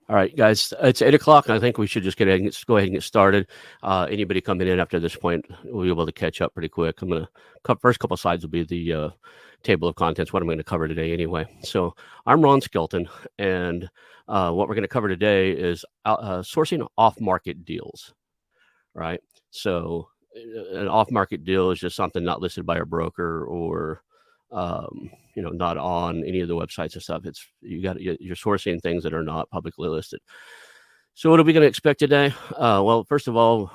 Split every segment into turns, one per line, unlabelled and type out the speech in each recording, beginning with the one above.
All right, guys, it's 8 o'clock. I think we should just go ahead and get started. Anybody coming in after this point, we'll be able to catch up pretty quick. I'm going to first couple slides will be the table of contents, what I'm going to cover today anyway. So I'm Ron Skelton, and what we're going to cover today is sourcing off-market deals, right? So an off-market deal is just something not listed by a broker or not on any of the websites and stuff. You're sourcing things that are not publicly listed. So what are we going to expect today? Well, first of all,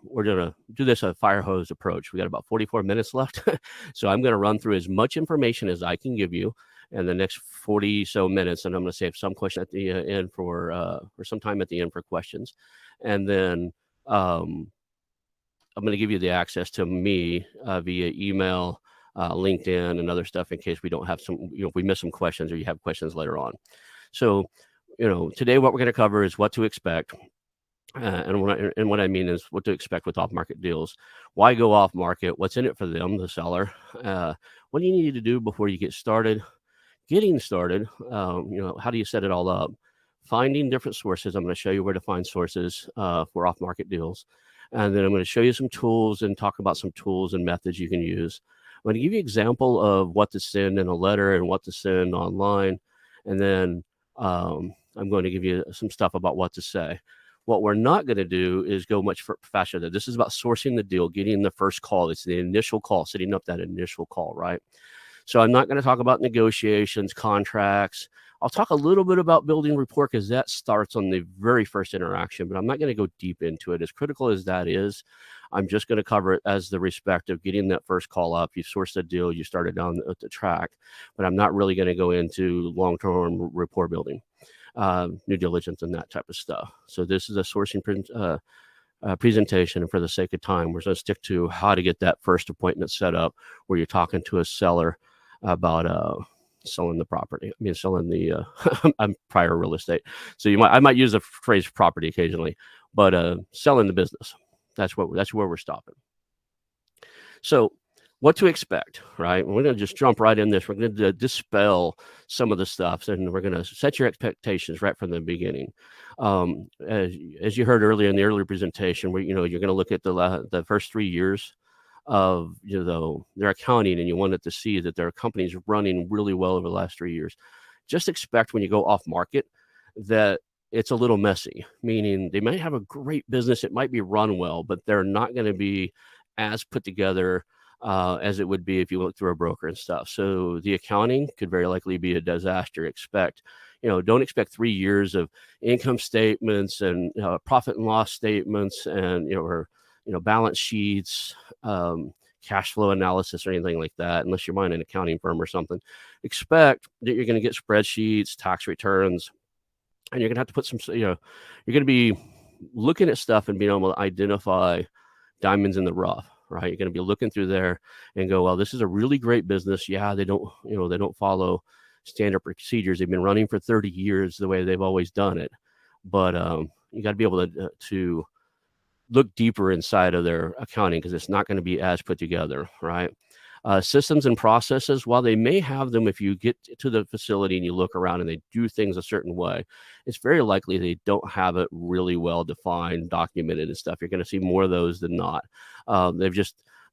we're going to do this a fire hose approach. We got about 44 minutes left. So I'm going to run through as much information as I can give you in the next 40 so minutes. And I'm going to save some question at the end or some time at the end for questions. And then I'm going to give you the access to me via email, LinkedIn, and other stuff in case we don't have if we miss some questions or you have questions later on. So, today what we're going to cover is what to expect. And what I mean is what to expect with off-market deals. Why go off-market? What's in it for them, the seller? What do you need to do before you get started? Getting started, how do you set it all up? Finding different sources. I'm going to show you where to find sources for off-market deals. And then I'm going to show you some tools and talk about some tools and methods you can use. I'm going to give you an example of what to send in a letter and what to send online. And then I'm going to give you some stuff about what to say. What we're not going to do is go much faster. This is about sourcing the deal, getting the first call. It's the initial call, setting up that initial call, right? So I'm not going to talk about negotiations, contracts. I'll talk a little bit about building rapport because that starts on the very first interaction, but I'm not going to go deep into it. As critical as that is, I'm just going to cover it as the respect of getting that first call up. You sourced a deal, you started down the track, but I'm not really going to go into long-term rapport building, due diligence and that type of stuff. So this is a sourcing presentation, and for the sake of time, we're going to stick to how to get that first appointment set up where you're talking to a seller about selling the property. Selling the prior real estate. So I might use the phrase property occasionally, but selling the business. That's where we're stopping. So what to expect, right? We're going to just jump right in this. We're going to dispel some of the stuff, and we're going to set your expectations right from the beginning. As you heard earlier in the earlier presentation, where you're going to look at the first 3 years of their accounting, and you wanted to see that their company's running really well over the last 3 years. Just expect when you go off market that it's a little messy, meaning they might have a great business, it might be run well, but they're not going to be as put together as it would be if you look through a broker and stuff. So the accounting could very likely be a disaster. Don't expect 3 years of income statements and profit and loss statements and balance sheets, cash flow analysis, or anything like that, unless you're buying an accounting firm or something. Expect that you're going to get spreadsheets, tax returns, and you're going to have to put you're going to be looking at stuff and being able to identify diamonds in the rough, right? You're going to be looking through there and go, well, this is a really great business. Yeah, they don't follow standard procedures. They've been running for 30 years the way they've always done it. But you got to be able to look deeper inside of their accounting because it's not going to be as put together, right? Systems and processes, while they may have them, if you get to the facility and you look around and they do things a certain way, it's very likely they don't have it really well defined, documented and stuff. You're going to see more of those than not.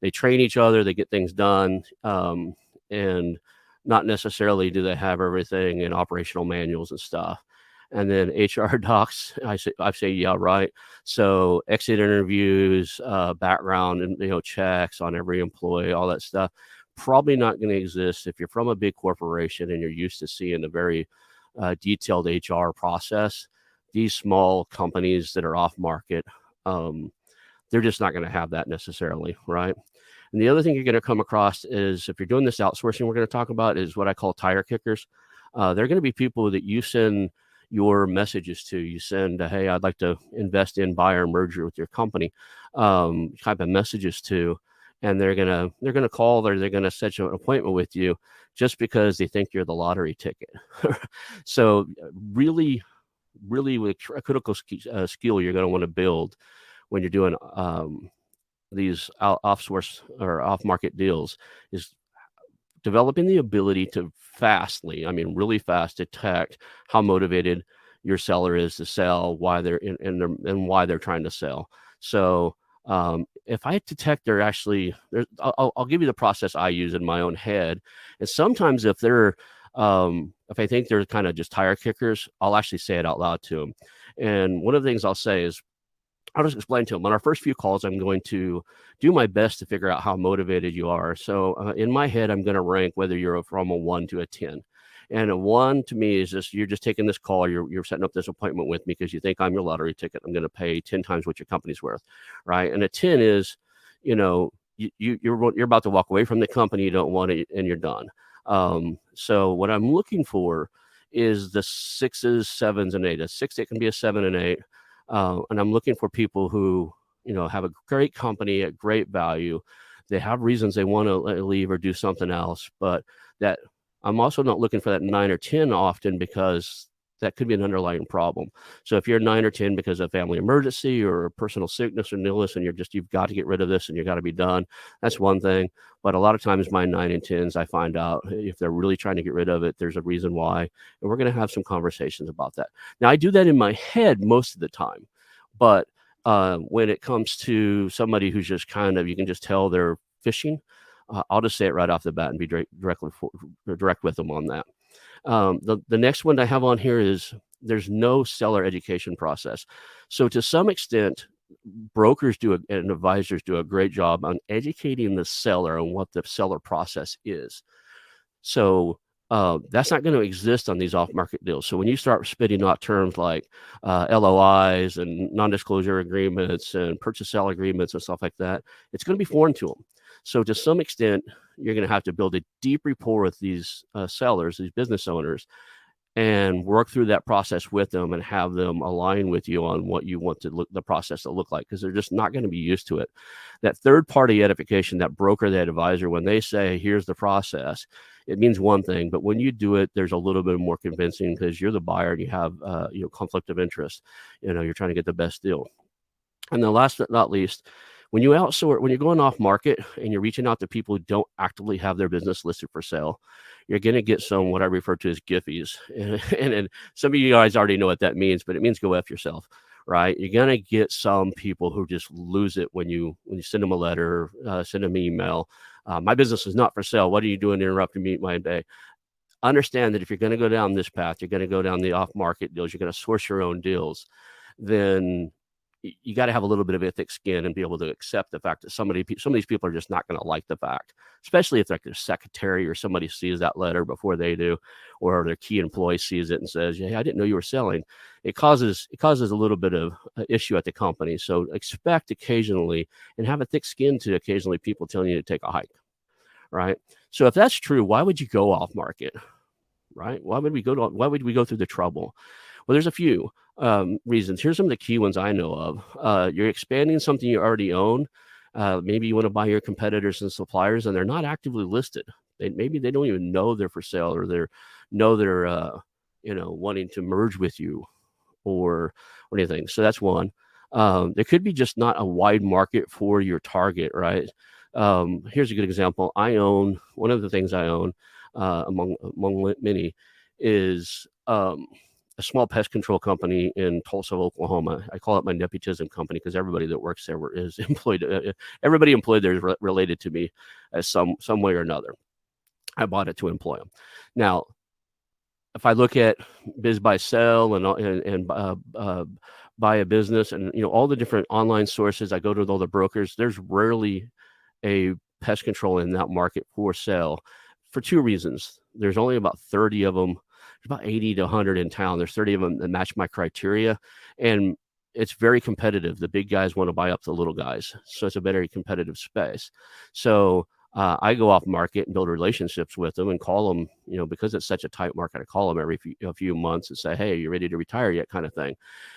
They train each other, they get things done, and not necessarily do they have everything in operational manuals and stuff. And then HR docs, I say, yeah, right. So exit interviews, background and checks on every employee, all that stuff, probably not going to exist if you're from a big corporation and you're used to seeing a very detailed HR process. These small companies that are off market, they're just not going to have that necessarily, right? And the other thing you're going to come across is if you're doing this outsourcing, we're going to talk about is what I call tire kickers. They're going to be people that you send your messages to. You send, hey, I'd like to invest in, buy, or merger with your company, type of messages to, and they're gonna call or they're gonna set an appointment with you just because they think you're the lottery ticket. So really, really, with a critical skill you're going to want to build when you're doing these off-source or off-market deals is developing the ability to really fast detect how motivated your seller is to sell, why they're and why they're trying to sell. So if I detect they're actually, I'll give you the process I use in my own head. And sometimes if I think they're kind of just tire kickers, I'll actually say it out loud to them. And one of the things I'll say is, I'll just explain to them on our first few calls, I'm going to do my best to figure out how motivated you are. So in my head, I'm going to rank whether you're from a 1 to a 10. And a 1 to me is just, you're just taking this call. You're setting up this appointment with me because you think I'm your lottery ticket. I'm going to pay 10 times what your company's worth, right? And a 10 is, you're about to walk away from the company. You don't want it, and you're done. So what I'm looking for is the 6s, 7s, and 8s. A 6, it can be a 7 and 8. And I'm looking for people who, have a great company at great value. They have reasons they want to leave or do something else, but that I'm also not looking for that 9 or 10 often, because that could be an underlying problem. So if you're 9 or 10 because of family emergency or personal sickness or illness, and you've got to get rid of this and you got to be done, that's one thing. But a lot of times my 9 and 10s, I find out if they're really trying to get rid of it, there's a reason why. And we're going to have some conversations about that. Now, I do that in my head most of the time, but when it comes to somebody who's just you can just tell they're fishing, I'll just say it right off the bat and be direct with them on that. The next one I have on here is, there's no seller education process. So to some extent, brokers and advisors do a great job on educating the seller on what the seller process is. So that's not going to exist on these off-market deals. So when you start spitting out terms like LOIs and non-disclosure agreements and purchase sale agreements and stuff like that, it's going to be foreign to them. So to some extent, you're going to have to build a deep rapport with these sellers, these business owners, and work through that process with them and have them align with you on what you want the process to look like, because they're just not going to be used to it. That third-party edification, that broker, that advisor, when they say, here's the process, it means one thing, but when you do it, there's a little bit more convincing, because you're the buyer and you have conflict of interest. You're trying to get the best deal. And then last but not least, when you're going off market and you're reaching out to people who don't actively have their business listed for sale, you're going to get some, what I refer to as Giphies. And some of you guys already know what that means, but it means go F yourself, right? You're going to get some people who just lose it when you send them a letter, send them an email. My business is not for sale. What are you doing interrupting me my day? Understand that if you're going to go down this path, you're going to go down the off-market deals, you're going to source your own deals, then you got to have a little bit of thick skin and be able to accept the fact that some of these people are just not going to like the fact, especially if like their secretary or somebody sees that letter before they do, or their key employee sees it and says, "Yeah, I didn't know you were selling." It causes a little bit of issue at the company. So expect occasionally, and have a thick skin to occasionally people telling you to take a hike, right? So if that's true, why would you go off market, right? Why would we go through the trouble? Well, there's a few reasons. Here's some of the key ones I know of. You're expanding something you already own. Maybe you want to buy your competitors and suppliers, and they're not actively listed. Maybe they don't even know they're for sale, or they're wanting to merge with you or anything. So that's one. There could be just not a wide market for your target, right? Here's a good example. One of the things I own, among many, is a small pest control company in Tulsa, Oklahoma. I call it my nepotism company because everybody that works there is employed. Everybody employed there is related to me as some way or another. I bought it to employ them. Now, if I look at biz buy sell and buy a business, and all the different online sources, I go to all the brokers. There's rarely a pest control in that market for sale, for two reasons. There's only about 30 of them. There's about 80 to 100 in town. There's 30 of them that match my criteria, and it's very competitive. The big guys want to buy up the little guys, so it's a very competitive space. So I go off market and build relationships with them and call them, because it's such a tight market. I call them every few months and say, "Hey, are you ready to retire yet?" kind of thing.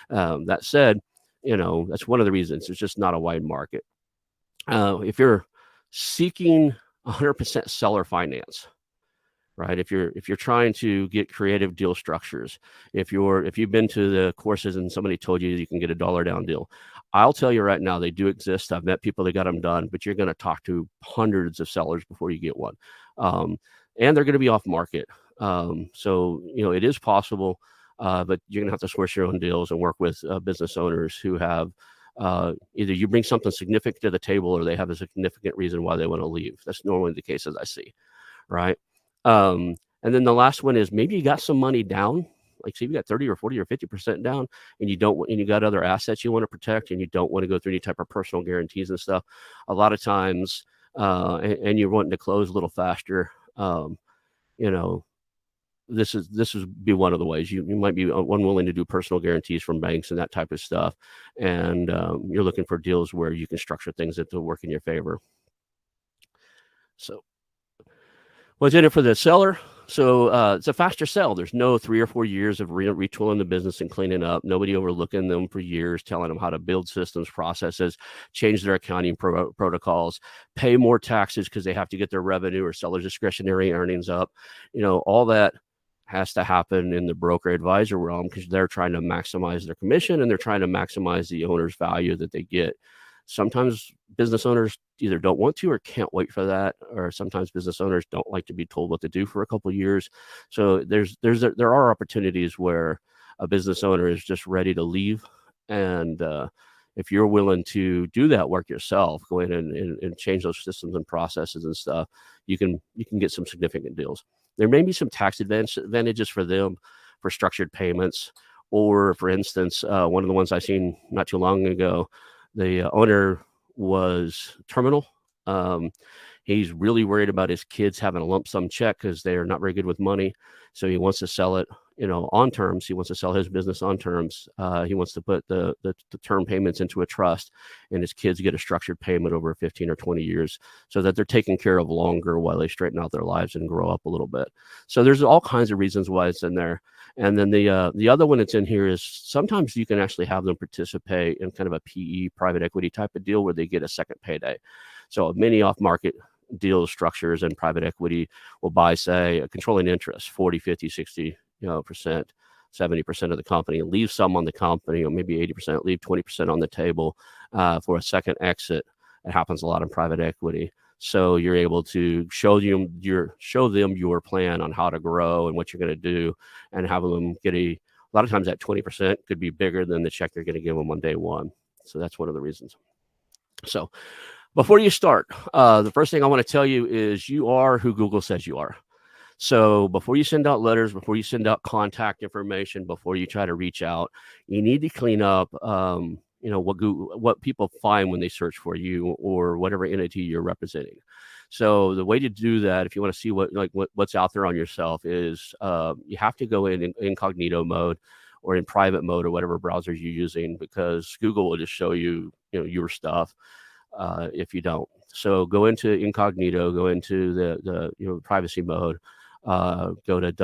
That said, that's one of the reasons it's just not a wide market. If you're seeking 100% seller finance, right? If you're trying to get creative deal structures, if you've been to the courses and somebody told you can get a dollar down deal, I'll tell you right now, they do exist. I've met people that got them done, but you're going to talk to hundreds of sellers before you get one. And they're going to be off market. So, it is possible. but you're going to have to source your own deals and work with business owners who have either you bring something significant to the table or they have a significant reason why they want to leave. That's normally the case as I see, right? And then the last one is maybe you got some money down, like say you got 30 or 40 or 50% down, and you got other assets you want to protect, and you don't want to go through any type of personal guarantees and stuff. A lot of times, and you're wanting to close a little faster. You know, this would be one of the ways you might be unwilling to do personal guarantees from banks and that type of stuff, and you're looking for deals where you can structure things that will work in your favor. So what's in it for the seller? So it's a faster sell. There's no 3 or 4 years of retooling the business and cleaning up. Nobody overlooking them for years, telling them how to build systems, processes, change their accounting protocols, pay more taxes because they have to get their revenue or seller's discretionary earnings up. All that has to happen in the broker advisor realm because they're trying to maximize their commission and they're trying to maximize the owner's value that they get. Sometimes business owners either don't want to or can't wait for that, or sometimes business owners don't like to be told what to do for a couple of years. So there are opportunities where a business owner is just ready to leave, and if you're willing to do that work yourself, go in and change those systems and processes and stuff, you can get some significant deals. There may be some tax advantages for them for structured payments, or for instance, one of the ones I seen not too long ago. The owner was terminal. He's really worried about his kids having a lump sum check because they are not very good with money. So he wants to sell it, on terms. He wants to sell his business on terms. He wants to put the term payments into a trust, and his kids get a structured payment over 15 or 20 years so that they're taken care of longer while they straighten out their lives and grow up a little bit. So there's all kinds of reasons why it's in there. And then the other one that's in here is sometimes you can actually have them participate in kind of a PE, private equity type of deal where they get a second payday. So many off-market deal structures and private equity will buy, say, a controlling interest, 40, 50, 60, percent, 70% of the company, leave some on the company, or maybe 80%, leave 20% on the table for a second exit. It happens a lot in private equity. So you're able to show them your plan on how to grow and what you're going to do, and have them get a lot of times that 20% could be bigger than the check you're going to give them on day one. So that's one of the reasons. So before you start, the first thing I want to tell you is you are who Google says you are. So before you send out letters, before you send out contact information, before you try to reach out, you need to clean up, what people find when they search for you or whatever entity you're representing. So the way to do that, if you want to see what's out there on yourself, is you have to go in incognito mode or in private mode or whatever browser you're using, because Google will just show you, your stuff if you don't. So go into incognito, go into the privacy mode. Go to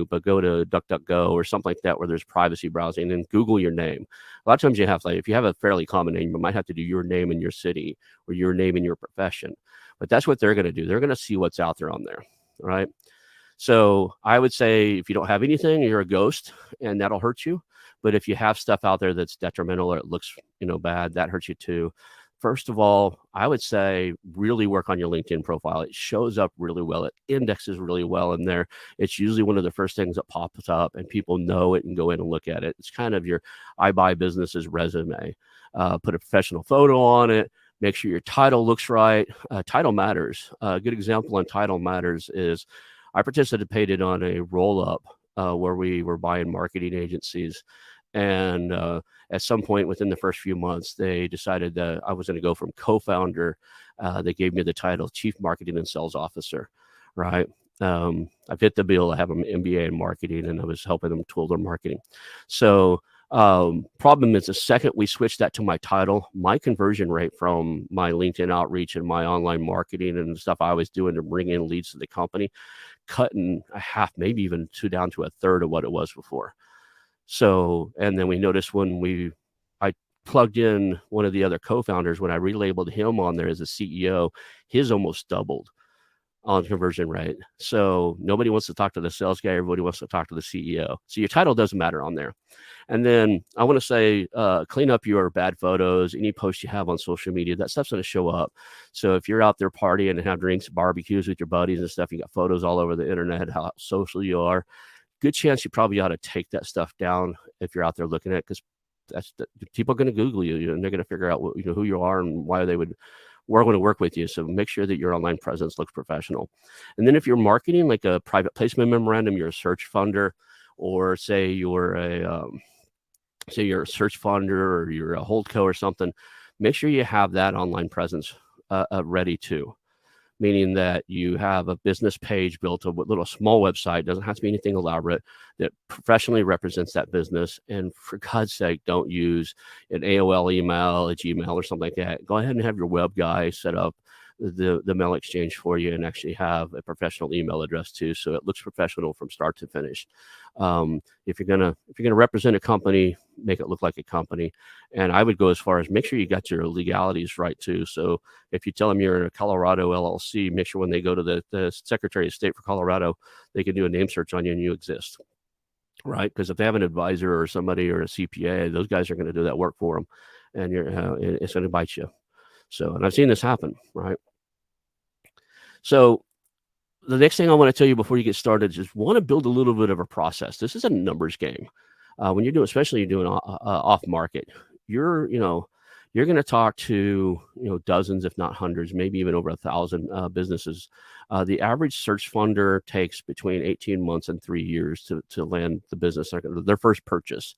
but go to DuckDuckGo or something like that where there's privacy browsing, and Google your name. A lot of times you have, if you have a fairly common name, you might have to do your name in your city or your name in your profession. But that's what they're going to do. They're going to see what's out there on there, right? So I would say if you don't have anything, you're a ghost, and that'll hurt you. But if you have stuff out there that's detrimental or it looks, bad, that hurts you too. First of all, I would say really work on your LinkedIn profile. It shows up really well. It indexes really well in there. It's usually one of the first things that pops up, and people know it and go in and look at it. It's kind of your I Buy Business's resume. Put a professional photo on it. Make sure your title looks right. Title matters. A good example on title matters is I participated on a roll-up where we were buying marketing agencies. And at some point within the first few months, they decided that I was going to go from co-founder. They gave me the title Chief Marketing and Sales Officer, right? I fit the bill. I have an MBA in marketing, and I was helping them tool their marketing. So problem is the second we switched that to my title, my conversion rate from my LinkedIn outreach and my online marketing and stuff I was doing to bring in leads to the company cut in a half, maybe even down to a third of what it was before. So, and then we noticed when I plugged in one of the other co-founders, when I relabeled him on there as a CEO, his almost doubled on conversion rate. So nobody wants to talk to the sales guy. Everybody wants to talk to the CEO. So your title doesn't matter on there. And then I want to say, clean up your bad photos, any posts you have on social media, that stuff's going to show up. So if you're out there partying and have drinks, barbecues with your buddies and stuff, you got photos all over the internet, how social you are. good chance you probably ought to take that stuff down if you're out there looking at it, because people are going to Google you, and they're going to figure out who you are and why they would want to work with you. So make sure that your online presence looks professional. And then if you're marketing like a private placement memorandum, you're a search funder, or say you're a search funder, or you're a holdco or something, make sure you have that online presence ready too. Meaning that you have a business page built, a little small website, doesn't have to be anything elaborate, that professionally represents that business. And for God's sake, don't use an AOL email, a Gmail, or something like that. Go ahead and have your web guy set up the mail exchange for you, and actually have a professional email address too, so it looks professional from start to finish. If you're gonna represent a company, make it look like a company. And I would go as far as make sure you got your legalities right too. So if you tell them you're in a Colorado LLC, make sure when they go to the Secretary of State for Colorado, they can do a name search on you and you exist, right? Because if they have an advisor or somebody or a CPA, those guys are going to do that work for them, and it's going to bite you. So, and I've seen this happen, right? So the next thing I want to tell you before you get started is want to build a little bit of a process. This is a numbers game. When you're doing, especially you're doing off market, you're going to talk to dozens, if not hundreds, maybe even over 1,000 businesses. The average search funder takes between 18 months and 3 years to land the business, their first purchase.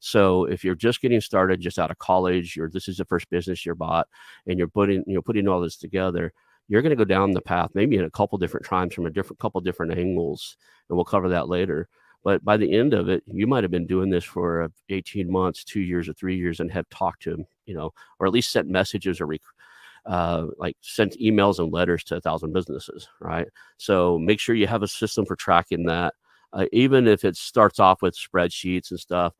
So if you're just getting started, just out of college, this is the first business you bought, and you're putting all this together, you're going to go down the path maybe in a couple different times from couple different angles, and we'll cover that later. But by the end of it, you might have been doing this for 18 months, 2 years, or 3 years, and have talked to or at least sent messages, or like sent emails and letters to 1,000 businesses, right? So make sure you have a system for tracking that, even if it starts off with spreadsheets and stuff.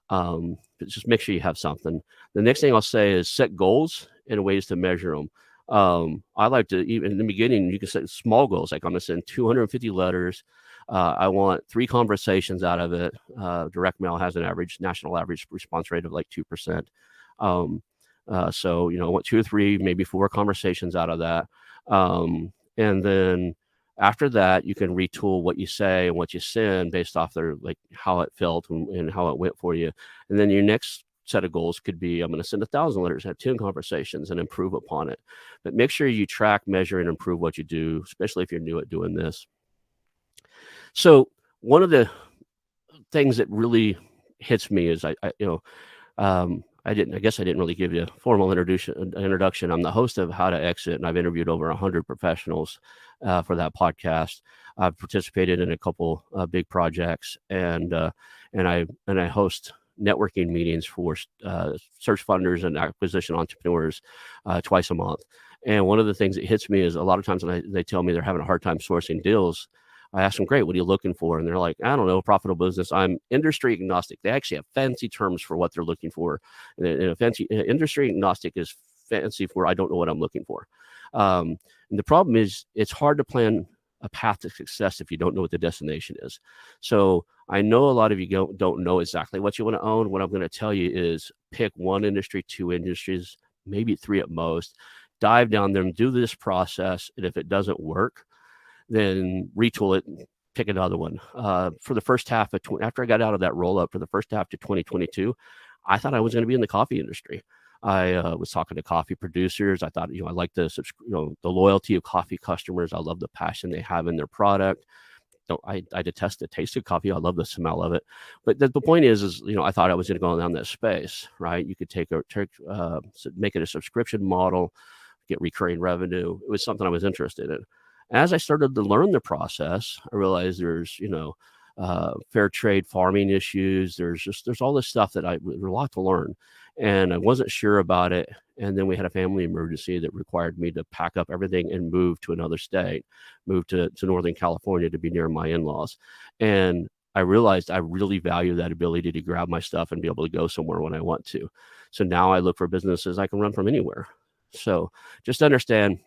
But just make sure you have something. The next thing I'll say is set goals and ways to measure them. I like to, even in the beginning, you can set small goals, like I'm going to send 250 letters. I want 3 conversations out of it. Direct mail has an national average response rate of like 2%. So, I want 2 or 3, maybe 4 conversations out of that. And then after that, you can retool what you say and what you send based off how it felt and how it went for you. And then your next set of goals could be, I'm going to send 1,000 letters, have 10 conversations, and improve upon it. But make sure you track, measure, and improve what you do, especially if you're new at doing this. So one of the things that really hits me is I guess I didn't really give you a formal introduction. I'm the host of How to Exit, and I've interviewed over 100 professionals for that podcast. I've participated in a couple big projects, and I host networking meetings for search funders and acquisition entrepreneurs twice a month. And one of the things that hits me is a lot of times when they tell me they're having a hard time sourcing deals, I ask them, great, what are you looking for? And they're like, I don't know, profitable business. I'm industry agnostic. They actually have fancy terms for what they're looking for. And industry agnostic is fancy for I don't know what I'm looking for. And the problem is it's hard to plan a path to success if you don't know what the destination is. So I know a lot of you don't know exactly what you want to own. What I'm going to tell you is pick 1 industry, 2 industries, maybe 3 at most. Dive down there and do this process. And if it doesn't work, then retool it and pick another one. For the first half of after I got out of that roll up for the first half to 2022, I thought I was going to be in the coffee industry. I was talking to coffee producers. I thought, I like the loyalty of coffee customers. I love the passion they have in their product. I detest the taste of coffee. I love the smell of it. But the point is, I thought I was going to go down that space, right? You could make it a subscription model, get recurring revenue. It was something I was interested in. As I started to learn the process, I realized there's, fair trade farming issues. There's all this stuff that there's a lot to learn, and I wasn't sure about it. And then we had a family emergency that required me to pack up everything and move to another state, move to Northern California to be near my in-laws. And I realized I really value that ability to grab my stuff and be able to go somewhere when I want to. So now I look for businesses I can run from anywhere. So just understand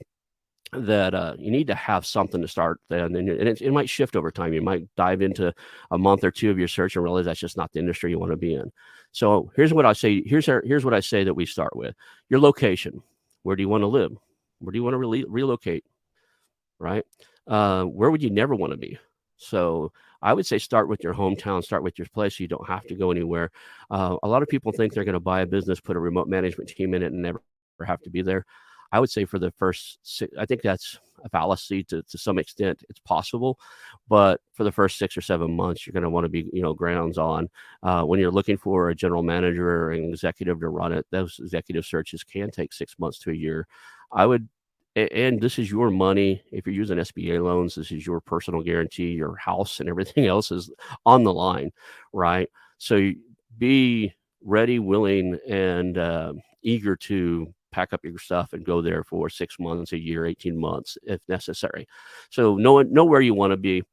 that you need to have something to start then, and it might shift over time. You might dive into a month or 2 of your search and realize that's just not the industry you want to be in. So here's what I say. Here's what I say that we start with: your location. Where do you want to live? Where do you want to relocate? Right? Where would you never want to be? So I would say start with your hometown, start with your place. So you don't have to go anywhere. A lot of people think they're going to buy a business, put a remote management team in it, and never have to be there. I would say for the first I think that's a fallacy to some extent. It's possible, but for the first 6 or 7 months, you're going to want to be, grounds on. When you're looking for a general manager or an executive to run it, those executive searches can take 6 months to a year. I would and this is your money. If you're using SBA loans, this is your personal guarantee. Your house and everything else is on the line, right? So be ready, willing, and eager to pack up your stuff and go there for 6 months, a year, 18 months if necessary. So know where you want to be.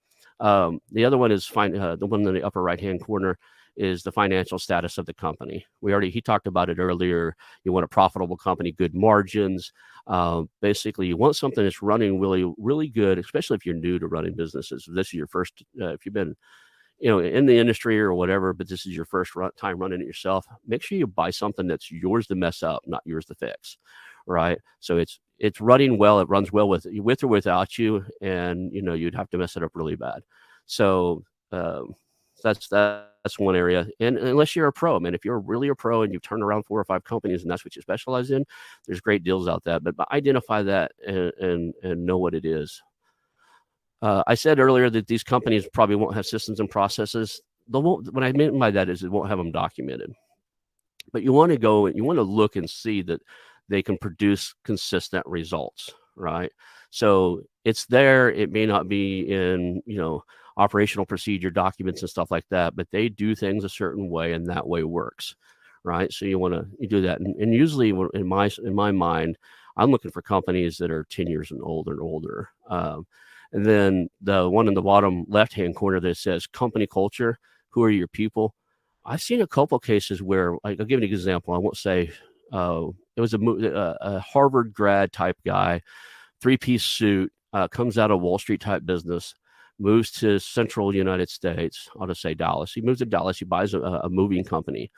The other one is the one in the upper right-hand corner is the financial status of the company. He talked about it earlier. You want a profitable company, good margins. Basically, you want something that's running really, really good, especially if you're new to running businesses. If this is your first, if you've been, in the industry or whatever, but this is your first time running it yourself, make sure you buy something that's yours to mess up, not yours to fix, right? So it's running well. It runs well with or without you, and you'd have to mess it up really bad. So that's one area. And unless you're a pro, man, if you're really a pro and you've turned around 4 or 5 companies and that's what you specialize in, there's great deals out there. But identify that and know what it is. I said earlier that these companies probably won't have systems and processes. What I meant by that is it won't have them documented. But you want to look and see that they can produce consistent results, right? So it's there. It may not be in, operational procedure documents and stuff like that, but they do things a certain way, and that way works, right? So you do that. And usually in my mind, I'm looking for companies that are 10 years and older. And then the one in the bottom left-hand corner that says company culture, who are your people? I've seen a couple cases where, I'll give an example. I won't say it was a Harvard grad type guy, 3-piece suit, comes out of Wall Street type business, moves to central United States. I'll just say Dallas. He moves to Dallas. He buys a moving company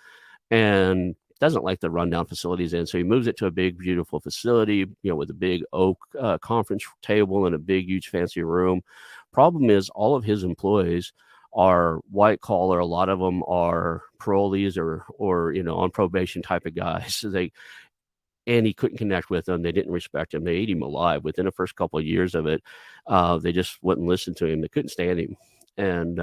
and doesn't like the rundown facilities in. So he moves it to a big, beautiful facility, with a big oak conference table and a big, huge, fancy room. Problem is all of his employees are white collar. A lot of them are parolees or on probation type of guys. So and he couldn't connect with them. They didn't respect him. They ate him alive. Within the first couple of years of it, they just wouldn't listen to him. They couldn't stand him. And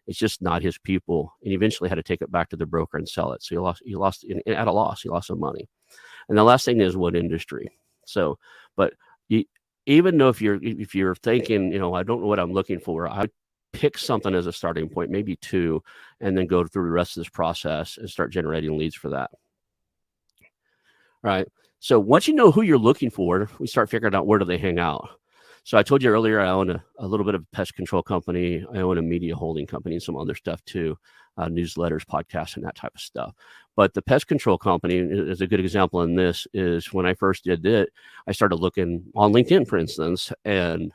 it's just not his people. And he eventually had to take it back to the broker and sell it. So he lost at a loss. He lost some money. And the last thing is what industry. So, but even though if you're thinking, I don't know what I'm looking for, I pick something as a starting point, maybe 2, and then go through the rest of this process and start generating leads for that. Right. So once you know who you're looking for, we start figuring out where do they hang out. So I told you earlier, I own a little bit of a pest control company. I own a media holding company and some other stuff too, newsletters, podcasts, and that type of stuff. But the pest control company is a good example in this is when I first did it, I started looking on LinkedIn, for instance, and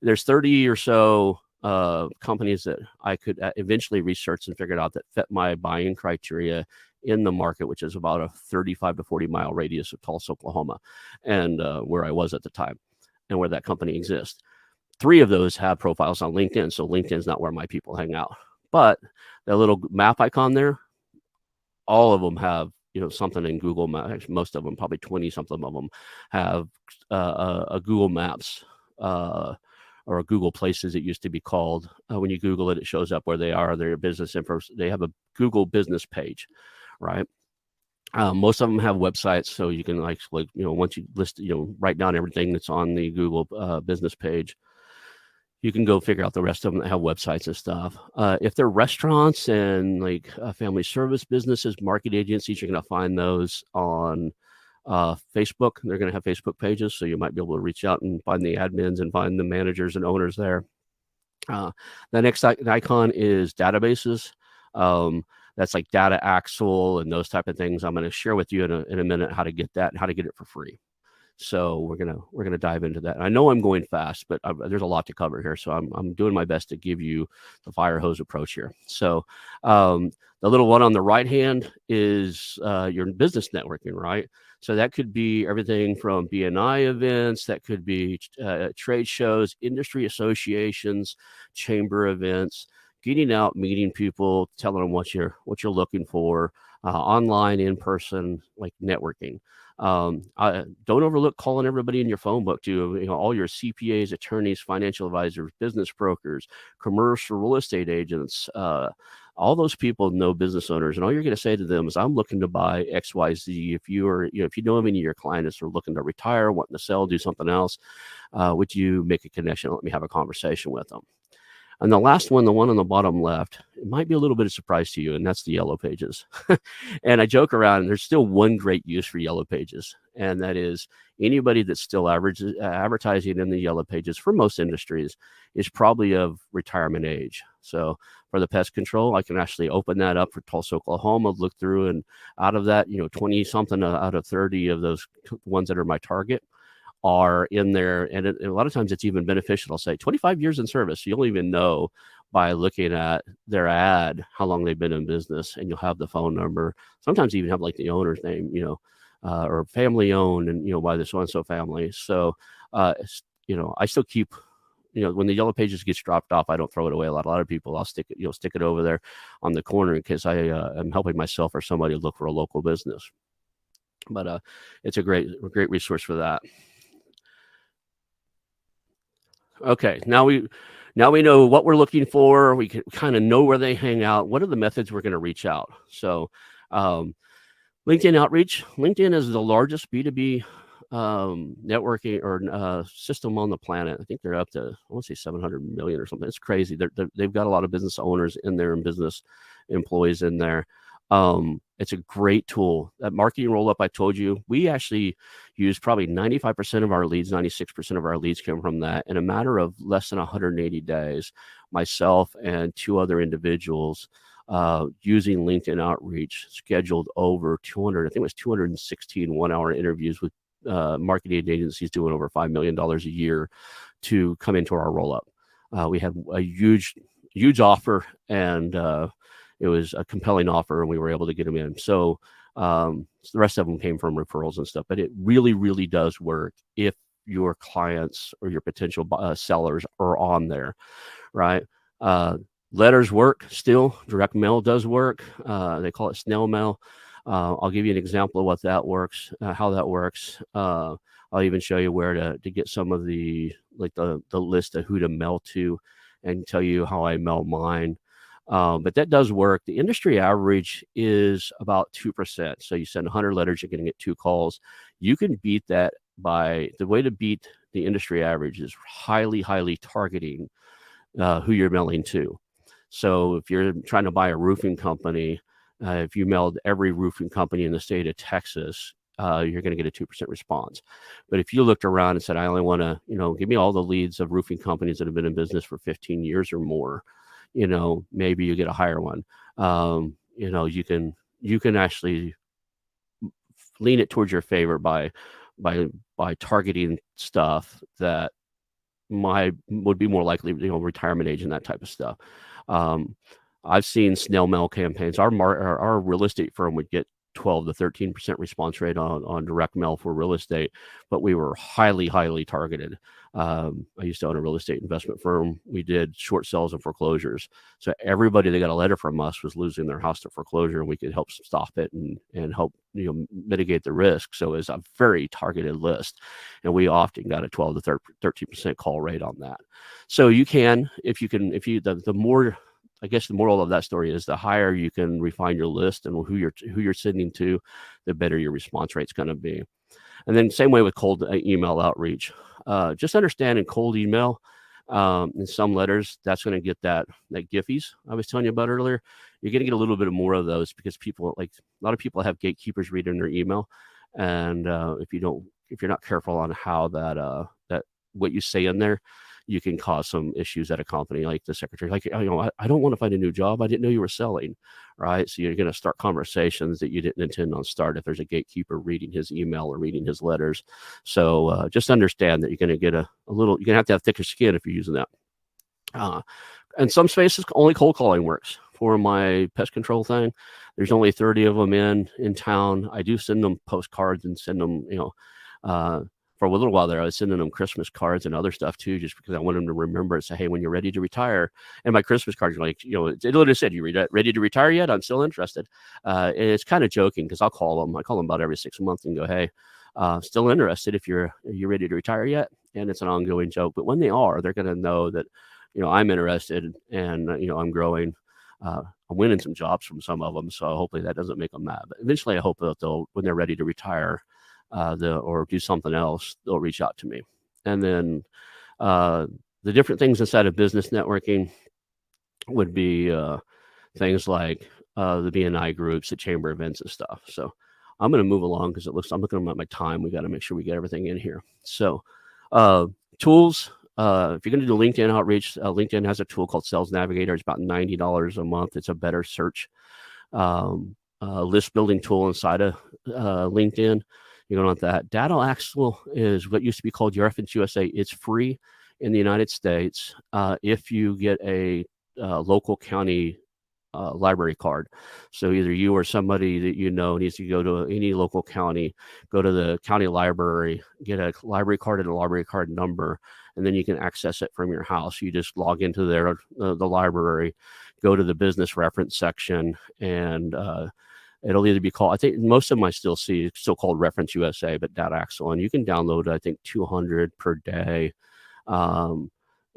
there's 30 or so companies that I could eventually research and figured out that fit my buying criteria in the market, which is about a 35 to 40 mile radius of Tulsa, Oklahoma, and where I was at the time and where that company exists. 3 of those have profiles on LinkedIn. So LinkedIn's not where my people hang out, but that little map icon there, all of them have, something in Google Maps. Most of them, probably 20 something of them have a Google Maps, or a Google Places, it used to be called. When you Google it, it shows up where they are, their business info. They have a Google business page, right? Most of them have websites, so you can once you list, write down everything that's on the Google business page, you can go figure out the rest of them that have websites and stuff. If they're restaurants and family service businesses, market agencies, you're going to find those on Facebook. They're going to have Facebook pages, so you might be able to reach out and find the admins and find the managers and owners there. The next icon is databases. That's like Data Axle and those type of things. I'm going to share with you in a minute how to get that and how to get it for free. So we're gonna dive into that. I know I'm going fast, but there's a lot to cover here, so I'm doing my best to give you the fire hose approach here. So the little one on the right hand is your business networking, right? So that could be everything from BNI events, that could be trade shows, industry associations, chamber events, getting out, meeting people, telling them what you're looking for, online, in person, like networking. Don't overlook calling everybody in your phone book too. All your CPAs, attorneys, financial advisors, business brokers, commercial real estate agents. All those people know business owners, and all you're going to say to them is, "I'm looking to buy X, Y, Z." If if you know of any of your clients are looking to retire, wanting to sell, do something else, would you make a connection? Let me have a conversation with them. And the last one, the one on the bottom left, it might be a little bit of surprise to you, and that's the yellow pages. And I joke around, and there's still one great use for yellow pages, and that is anybody that's still advertising in the yellow pages for most industries is probably of retirement age. So for the pest control, I can actually open that up for Tulsa, Oklahoma, look through, and out of that, 20 something out of 30 of those ones that are my target are in there. And a lot of times it's even beneficial. I'll say 25 years in service. You'll even know by looking at their ad how long they've been in business, and you'll have the phone number. Sometimes even have like the owner's name, or family owned, and by the so-and-so family. So, I still keep, when the yellow pages gets dropped off, I don't throw it away. A lot of people, I'll stick it over there on the corner in case I am helping myself or somebody look for a local business. But it's a great resource for that. Okay, now we know what we're looking for. We can kind of know where they hang out. What are the methods we're going to reach out? So, LinkedIn outreach. LinkedIn is the largest B2B networking or system on the planet. I think they're up to, I want to say 700 million or something. It's crazy. They've got a lot of business owners in there and business employees in there. It's a great tool. That marketing roll-up I told you, we actually use probably 95% of our leads, 96% of our leads come from that. In a matter of less than 180 days, myself and two other individuals using LinkedIn outreach scheduled over 200, I think it was 216 one-hour interviews with marketing agencies doing over $5 million a year to come into our roll-up. We had a huge offer, and it was a compelling offer, and we were able to get them in. So the rest of them came from referrals and stuff, but it really, really does work if your clients or your potential sellers are on there, right? Letters work still. Direct mail does work. They call it snail mail. I'll give you an example of what that works, how that works. I'll even show you where to get some of the list of who to mail to, and tell you how I mail mine. But that does work. The industry average is about 2%. So you send 100 letters, you're going to get 2 calls. You can beat that by the way to beat the industry average is highly, highly targeting who you're mailing to. So if you're trying to buy a roofing company, if you mailed every roofing company in the state of Texas, you're going to get a 2% response. But if you looked around and said, I only want to, give me all the leads of roofing companies that have been in business for 15 years or more, maybe you get a higher one. You can actually lean it towards your favor by targeting stuff that would be more likely, retirement age and that type of stuff. I've seen snail mail campaigns. Our real estate firm would get 12 to 13% response rate on direct mail for real estate, but we were highly, highly targeted. I used to own a real estate investment firm. We did short sales and foreclosures. So everybody that got a letter from us was losing their house to foreclosure, and we could help stop it and help mitigate the risk. So it was a very targeted list, and we often got a 12 to 13% call rate on that. So the more, I guess the moral of that story is the higher you can refine your list and who you're sending to, the better your response rate's going to be. And then same way with cold email outreach. Just understand in cold email, in some letters, that's going to get that Giphies I was telling you about earlier. You're going to get a little bit more of those because a lot of people have gatekeepers reading their email, and if you're not careful on how that what you say in there, you can cause some issues at a company, like the secretary, like, I don't want to find a new job. I didn't know you were selling, right? So you're going to start conversations that you didn't intend on start if there's a gatekeeper reading his email or reading his letters. So just understand that you're going to get a little, you're going to have thicker skin if you're using that. In some spaces, only cold calling works. For my pest control thing, there's only 30 of them in town. I do send them postcards and send them, for a little while there, I was sending them Christmas cards and other stuff too, just because I want them to remember and say, hey, when you're ready to retire. And my Christmas cards are like, it literally said, you ready to retire yet? I'm still interested. And it's kind of joking because I'll call them. I call them about every 6 months and go, hey, still interested if you're ready to retire yet? And it's an ongoing joke. But when they are, they're going to know that, I'm interested and, I'm growing. I'm winning some jobs from some of them. So hopefully that doesn't make them mad. But eventually I hope that when they're ready to retire or do something else, they'll reach out to me. And then the different things inside of business networking would be things like the BNI groups, the chamber events and stuff. So I'm going to move along because I'm looking at my time. We got to make sure we get everything in here. So tools. If you're going to do LinkedIn outreach, LinkedIn has a tool called Sales Navigator. It's about $90 a month. It's a better search list building tool inside of LinkedIn. You're going to want that. Data Axle is what used to be called Your Reference USA. It's free in the United States if you get a local county library card. So either you or somebody that needs to go to any local county, go to the county library, get a library card and a library card number, and then you can access it from your house. You just log into the library, go to the business reference section, and it'll either be called, I think most of them I still see, it's still called Reference USA, but Data Axle, and you can download, I think, 200 per day.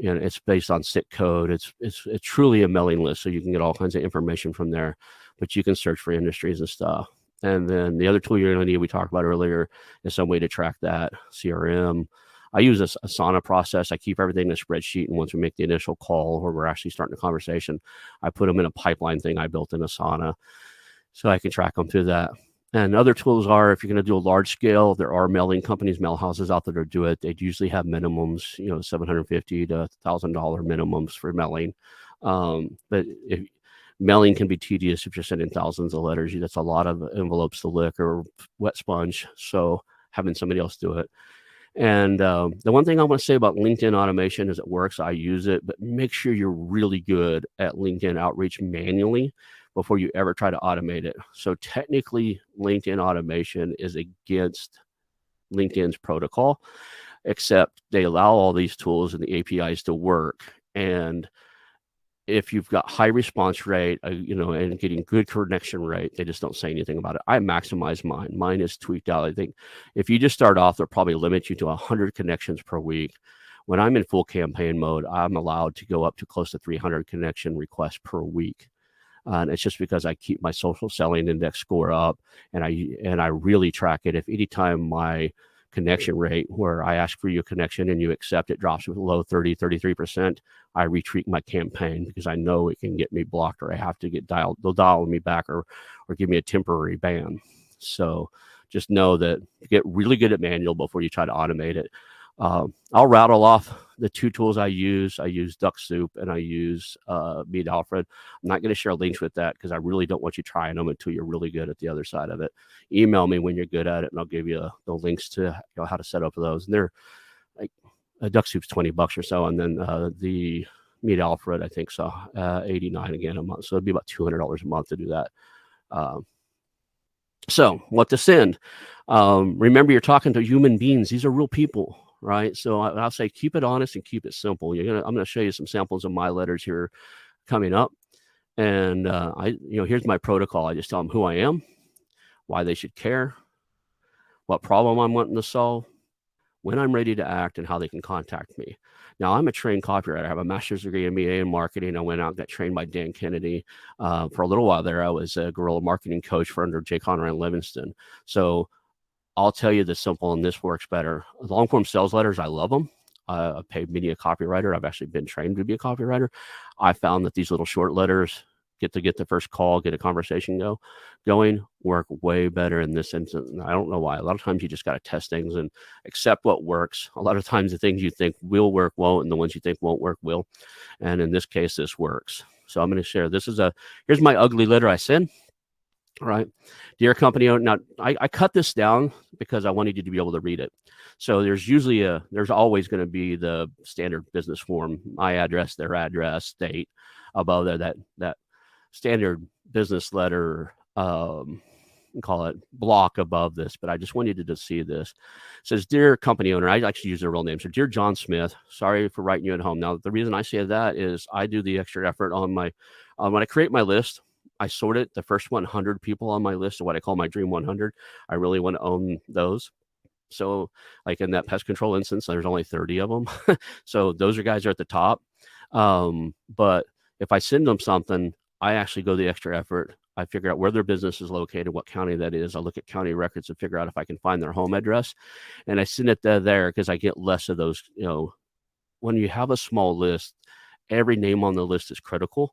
It's based on SIT code. It's truly a mailing list, so you can get all kinds of information from there, but you can search for industries and stuff. And then the other tool you're going to need, we talked about earlier, is some way to track that, CRM. I use a Asana process. I keep everything in a spreadsheet, and once we make the initial call or we're actually starting a conversation, I put them in a pipeline thing I built in Asana so I can track them through that. And other tools are, if you're going to do a large scale, there are mailing companies, mail houses out there that do it. They usually have minimums, $750 to $1,000 minimums for mailing. But mailing can be tedious if you're sending thousands of letters. That's a lot of envelopes to lick or wet sponge. So having somebody else do it. And the one thing I want to say about LinkedIn automation is it works. I use it, but make sure you're really good at LinkedIn outreach manually before you ever try to automate it. So technically, LinkedIn automation is against LinkedIn's protocol, except they allow all these tools and the APIs to work. And if you've got high response rate, and getting good connection rate, they just don't say anything about it. I maximize mine. Mine is tweaked out. I think if you just start off, they'll probably limit you to 100 connections per week. When I'm in full campaign mode, I'm allowed to go up to close to 300 connection requests per week. And it's just because I keep my social selling index score up, and I really track it. If anytime my connection rate where I ask for your connection and you accept it drops below 33%, I retreat my campaign because I know it can get me blocked or I have to get dialed. They'll dial me back or give me a temporary ban. So just know that get really good at manual before you try to automate it. I'll rattle off the two tools I use. I use Duck Soup and I use Meet Alfred. I'm not going to share links with that because I really don't want you trying them until you're really good at the other side of it. Email me when you're good at it, and I'll give you the links to how to set up those. And they're like Duck Soup's $20 or so, and then the Meet Alfred I think so $89 again a month. So it'd be about $200 a month to do that. So what to send? Remember, you're talking to human beings. These are real people. Right. So I'll say keep it honest and keep it simple. I'm going to show you some samples of my letters here coming up. And here's my protocol. I just tell them who I am, why they should care, what problem I'm wanting to solve, when I'm ready to act, and how they can contact me. Now, I'm a trained copywriter. I have a master's degree in MBA in marketing. I went out and got trained by Dan Kennedy. For a little while there, I was a guerrilla marketing coach for under Jay Conrad and Livingston. So I'll tell you the simple, and this works better. Long form sales letters, I love them. I've paid many a copywriter. I've actually been trained to be a copywriter. I found that these little short letters get the first call, get a conversation going, work way better in this instance. And I don't know why. A lot of times you just got to test things and accept what works. A lot of times the things you think will work won't, and the ones you think won't work will. And in this case, this works. So I'm going to share. Here's my ugly letter I send. All right. Dear company owner. Now, I cut this down because I wanted you to be able to read it. So there's always going to be the standard business form, my address, their address, date above there, that standard business letter, call it block above this, but I just wanted you to see this. It says, dear company owner, I actually use their real name. So dear John Smith, sorry for writing you at home. Now, the reason I say that is I do the extra effort on when I create my list, I sort it. The first 100 people on my list are what I call my Dream 100. I really want to own those. So like in that pest control instance, there's only 30 of them. So those guys are at the top. But if I send them something, I actually go the extra effort. I figure out where their business is located, what county that is. I look at county records and figure out if I can find their home address. And I send it there because I get less of those. When you have a small list, every name on the list is critical.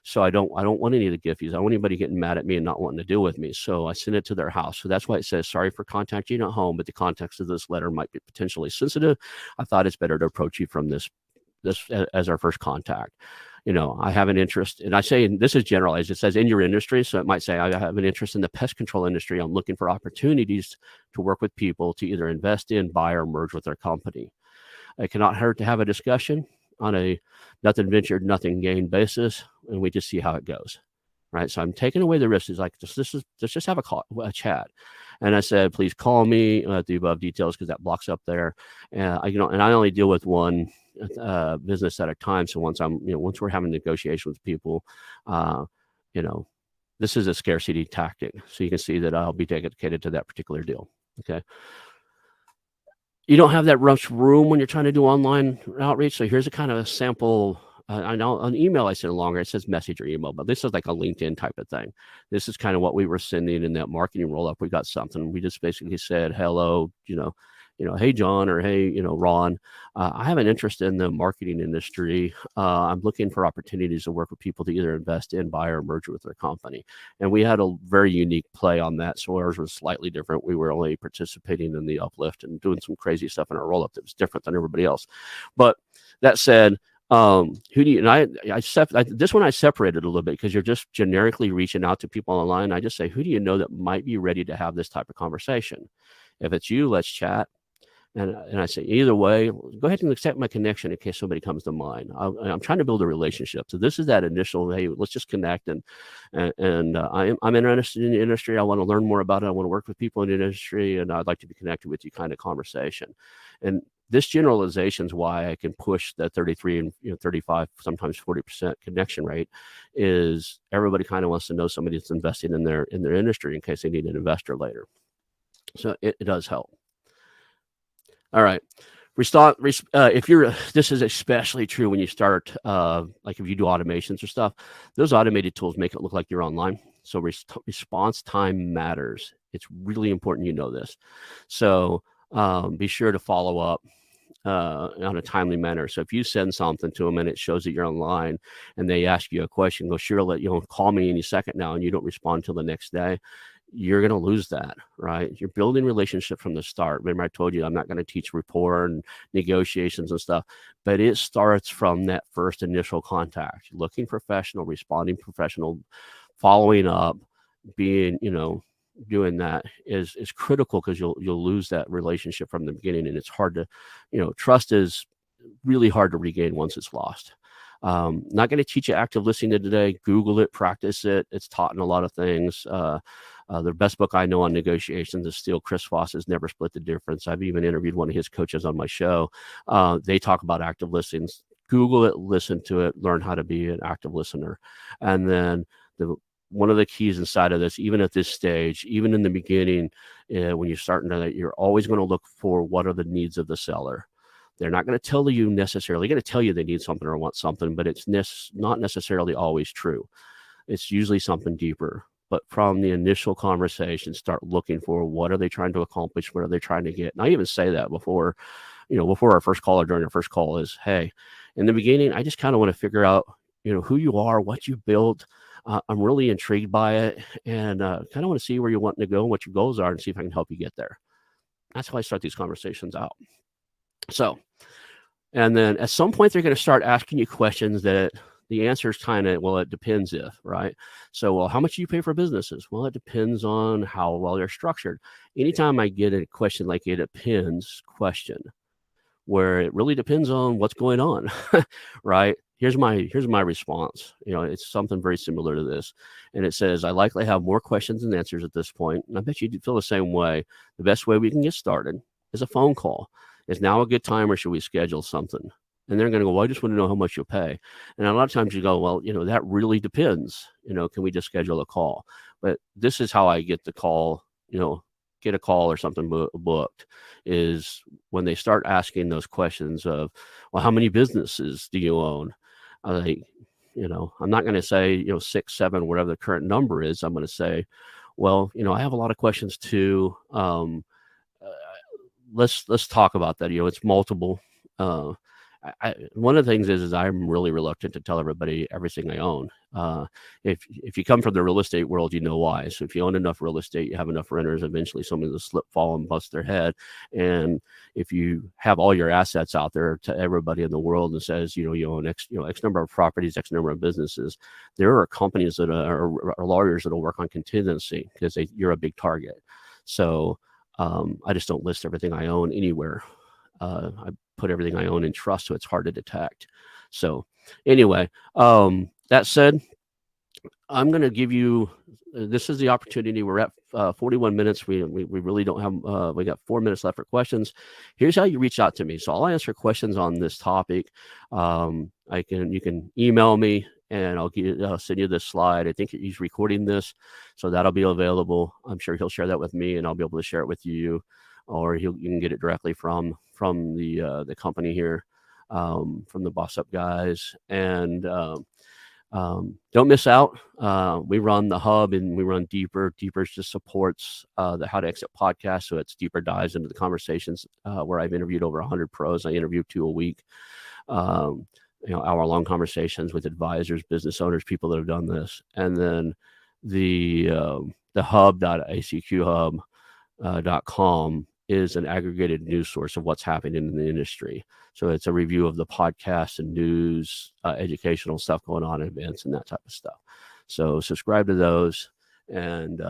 So I don't want any of the giffies. I don't want anybody getting mad at me and not wanting to deal with me. So I send it to their house. So that's why it says, sorry for contacting you at home, but the context of this letter might be potentially sensitive. I thought it's better to approach you from this as our first contact. I have an interest, and I say, and this is generalized. It says in your industry. So it might say, I have an interest in the pest control industry. I'm looking for opportunities to work with people to either invest in, buy, or merge with their company. It cannot hurt to have a discussion on a nothing ventured, nothing gained basis, and we just see how it goes, right? So I'm taking away the risk. It's like, let's just have a chat. And I said, please call me at the above details because that block's up there. And I only deal with one business at a time. So once we're having negotiations with people, this is a scarcity tactic. So you can see that I'll be dedicated to that particular deal. Okay. You don't have that rush room when you're trying to do online outreach. So here's a kind of a sample. I know on email I send longer. It says message or email, but this is like a LinkedIn type of thing. This is kind of what we were sending in that marketing roll up. We got something. We just basically said, hello, hey, John, or hey, Ron, I have an interest in the marketing industry. I'm looking for opportunities to work with people to either invest in, buy, or merge with their company. And we had a very unique play on that. So ours was slightly different. We were only participating in the uplift and doing some crazy stuff in our roll up that was different than everybody else. But that said, who do you, and this one I separated a little bit because you're just generically reaching out to people online. I just say, who do you know that might be ready to have this type of conversation? If it's you, let's chat. And I say, either way, go ahead and accept my connection in case somebody comes to mind. I'm trying to build a relationship. So this is that initial, hey, let's just connect. And I'm interested in the industry. I want to learn more about it. I want to work with people in the industry, and I'd like to be connected with you kind of conversation. And this generalization is why I can push the 33 and 35, sometimes 40% connection rate. Is everybody kind of wants to know somebody that's investing in their industry in case they need an investor later. So it does help. All right. This is especially true when you start, like if you do automations or stuff, those automated tools make it look like you're online. So response time matters. It's really important you know this. So be sure to follow up on a timely manner. So if you send something to them and it shows that you're online and they ask you a question, go, sure, call me any second now, and you don't respond till the next day, you're going to lose that, right? You're building relationship from the start. Remember, I told you I'm not going to teach rapport and negotiations and stuff, but it starts from that first initial contact. Looking professional, responding professional, following up, being, doing that is critical because you'll lose that relationship from the beginning, and it's hard to, trust is really hard to regain once it's lost. Not going to teach you active listening today. Google it, practice it. It's taught in a lot of things. The best book I know on negotiations is still Chris Voss's Never Split the Difference. I've even interviewed one of his coaches on my show. They talk about active listenings. Google it, listen to it, learn how to be an active listener. And then one of the keys inside of this, even at this stage, even in the beginning, when you're starting to, you're always going to look for what are the needs of the seller. They're not going to tell you necessarily, they're going to tell you they need something or want something, but it's not necessarily always true. It's usually something deeper. But from the initial conversation, start looking for what are they trying to accomplish? What are they trying to get? And I even say that before our first call or during our first call is, hey, in the beginning, I just kind of want to figure out, who you are, what you built, I'm really intrigued by it, and kind of want to see where you're wanting to go and what your goals are, and see if I can help you get there. That's how I start these conversations out. So, and then at some point, they're going to start asking you questions that the answer is kind of, well, it depends if, right? So, well, how much do you pay for businesses? Well, it depends on how well they're structured. Anytime I get a question like it depends question, where it really depends on what's going on, right? Here's my response. It's something very similar to this, and it says, I likely have more questions than answers at this point, and I bet you feel the same way. The best way we can get started is a phone call. Is now a good time, or should we schedule something? And they're going to go, well, I just want to know how much you'll pay. And a lot of times you go, well, that really depends. Can we just schedule a call? But this is how I get the call, get a call or something booked, is when they start asking those questions of, well, how many businesses do you own? Like, I'm not going to say, 6, 7, whatever the current number is. I'm going to say, well, I have a lot of questions too. Uh, let's talk about that. It's multiple. One of the things is I'm really reluctant to tell everybody everything I own. If you come from the real estate world, you know why. So if you own enough real estate, you have enough renters, eventually somebody will slip, fall, and bust their head. And if you have all your assets out there to everybody in the world and says, you own X number of properties, X number of businesses, there are companies that are lawyers that will work on contingency because you're a big target. So I just don't list everything I own anywhere. I put everything I own in trust, so it's hard to detect. So anyway, that said, I'm going to give you, this is the opportunity. We're at 41 minutes. We really don't have, we got 4 minutes left for questions. Here's how you reach out to me. So I'll answer questions on this topic. You can email me, and I'll send you this slide. I think he's recording this, so that'll be available. I'm sure he'll share that with me, and I'll be able to share it with you, or you can get it directly from the company here, from the Boss Up guys. And don't miss out. We run the hub, and we run Deeper. Deeper just supports the How to Exit podcast, so it's deeper dives into the conversations where I've interviewed over 100 pros. I interview 2 a week. Hour-long conversations with advisors, business owners, people that have done this. And then the hub.acqhub.com is an aggregated news source of what's happening in the industry. So it's a review of the podcasts and news, educational stuff going on, events, and that type of stuff. So subscribe to those, and